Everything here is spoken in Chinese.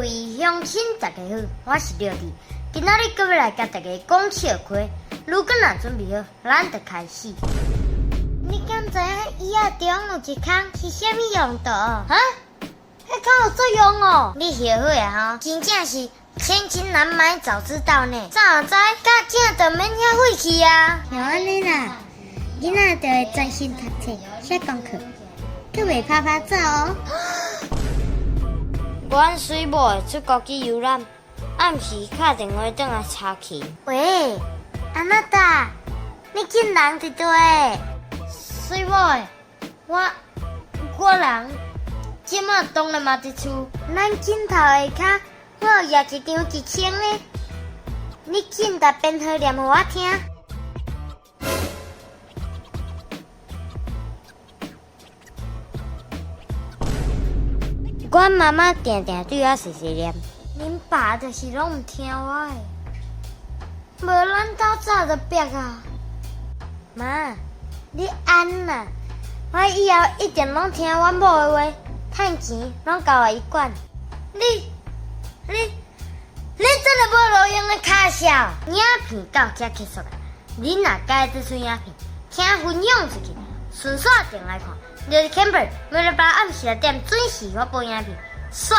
位乡亲大家好，我是廖弟，今仔日搁要来甲大家讲笑话。如果若准备好，咱就开始。你敢知影椅仔中有一孔是啥物用途？哈？迄孔有作用哦！你后悔啊吼，真正是千金难买早知道呢。早知甲正就免遐费气啊。像安尼啦，囡仔就会专心读册、写功课，佮袂拍拍走哦。阮水某会出国去游览，暗时敲电话转来查去。喂，安娜达，你见人伫倒？水某诶，我人，即马当然嘛伫厝。咱镜头下骹，我有约一张1千呢。你紧甲编号念互我听。阮妈妈定定对我细细念，恁爸就是拢毋听我的，无咱斗早就逼啊！妈，你安啦，我以后一定拢听阮某的话，趁钱拢交我伊管。你真的无路用的卡笑，影片到遮结束啦！你若介这出影片，请分享出去，顺续订来看。就是 Camper，每礼拜暗时6点准时发布影片，刷。